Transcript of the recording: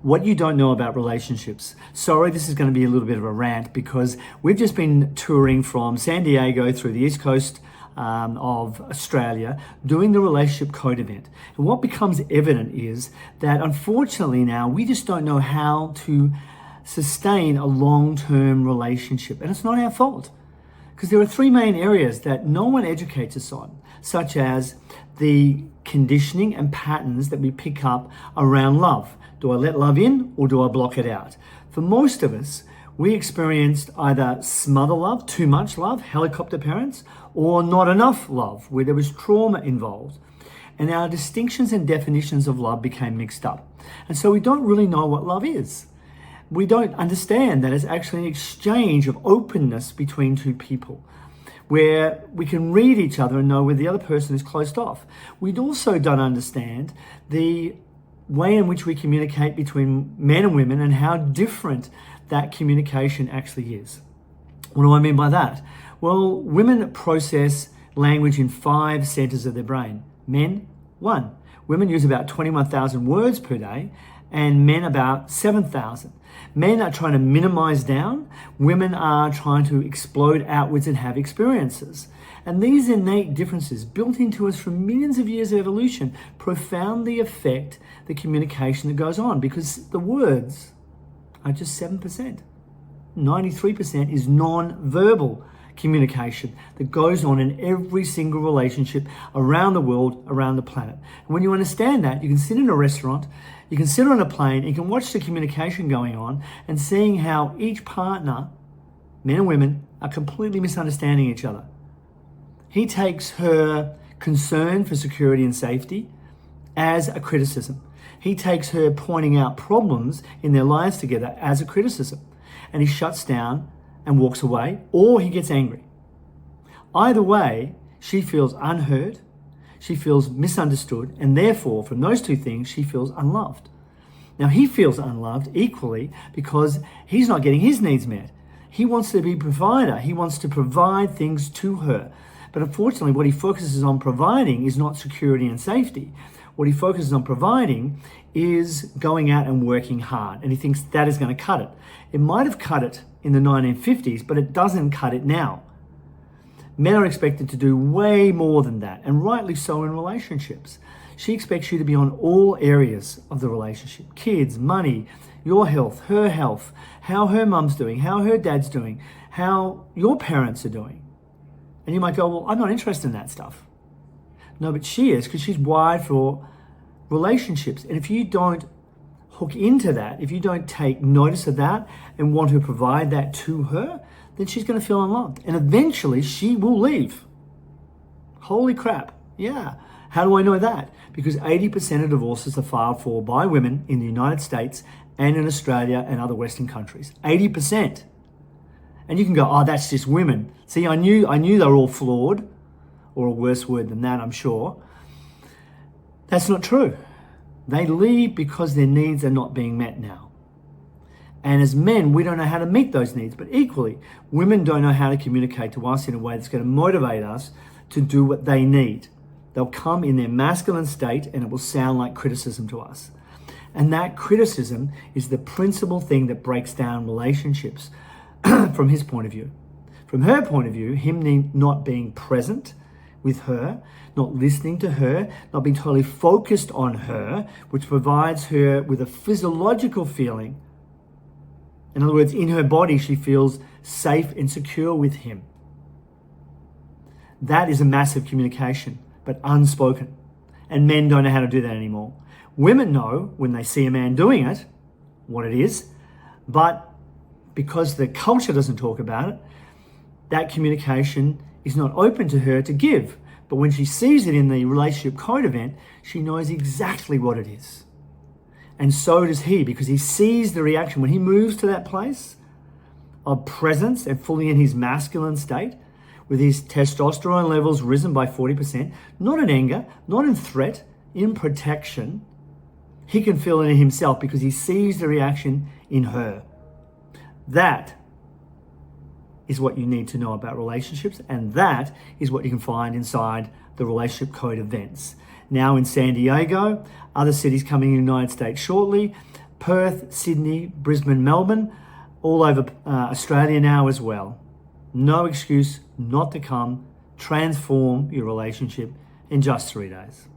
what you don't know about relationships. Sorry, this is going to be a little bit of a rant because we've just been touring from San Diego through the East Coast of Australia doing the Relationship Code event. And what becomes evident is that unfortunately now we just don't know how to sustain a long-term relationship. And it's not our fault because there are three main areas that no one educates us on, such as the conditioning and patterns that we pick up around love. Do I let love in or do I block it out? For most of us, we experienced either smother love, too much love, helicopter parents, or not enough love, where there was trauma involved. And our distinctions and definitions of love became mixed up. And so we don't really know what love is. We don't understand that it's actually an exchange of openness between two people, where we can read each other and know where the other person is closed off. We also don't understand the way in which we communicate between men and women and how different that communication actually is. What do I mean by that? Well, women process language in 5 centers of their brain. Men, 1. Women use about 21,000 words per day and men about 7,000. Men are trying to minimize down. Women are trying to explode outwards and have experiences. And these innate differences built into us from millions of years of evolution profoundly affect the communication that goes on because the words are just 7%. 93% is non-verbal communication that goes on in every single relationship around the world, around the planet. And when you understand that, you can sit in a restaurant, you can sit on a plane, you can watch the communication going on and seeing how each partner, men and women, are completely misunderstanding each other. He takes her concern for security and safety as a criticism. He takes her pointing out problems in their lives together as a criticism. And he shuts down and walks away, or he gets angry. Either way, she feels unheard, she feels misunderstood, and therefore, from those two things, she feels unloved. Now, he feels unloved equally because he's not getting his needs met. He wants to be a provider. He wants to provide things to her. But unfortunately, what he focuses on providing is not security and safety. What he focuses on providing is going out and working hard. And he thinks that is going to cut it. It might have cut it in the 1950s, but it doesn't cut it now. Men are expected to do way more than that, and rightly so in relationships. She expects you to be on all areas of the relationship. Kids, money, your health, how her mum's doing, how her dad's doing, how your parents are doing. And you might go, well, I'm not interested in that stuff. No, but she is, because she's wired for relationships. And if you don't hook into that, if you don't take notice of that and want to provide that to her, then she's going to feel unloved. And eventually she will leave. Holy crap. Yeah. How do I know that? Because 80% of divorces are filed for by women in the United States and in Australia and other Western countries. 80%. And you can go, oh, that's just women. See, I knew they were all flawed, or a worse word than that, I'm sure. That's not true. They leave because their needs are not being met now. And as men, we don't know how to meet those needs. But equally, women don't know how to communicate to us in a way that's going to motivate us to do what they need. They'll come in their masculine state and it will sound like criticism to us. And that criticism is the principal thing that breaks down relationships from his point of view. From her point of view, him not being present with her, not listening to her, not being totally focused on her, which provides her with a physiological feeling. In other words, in her body, she feels safe and secure with him. That is a massive communication, but unspoken. And men don't know how to do that anymore. Women know when they see a man doing it, what it is, but because the culture doesn't talk about it, that communication is not open to her to give. But when she sees it in the Relationship Code event, she knows exactly what it is. And so does he, because he sees the reaction. When he moves to that place of presence and fully in his masculine state, with his testosterone levels risen by 40%, not in anger, not in threat, in protection, he can feel it in himself because he sees the reaction in her. That is what you need to know about relationships, and that is what you can find inside the Relationship Code events. Now in San Diego, other cities coming in the United States shortly, Perth, Sydney, Brisbane, Melbourne, all over Australia now as well. No excuse not to come transform your relationship in just 3 days.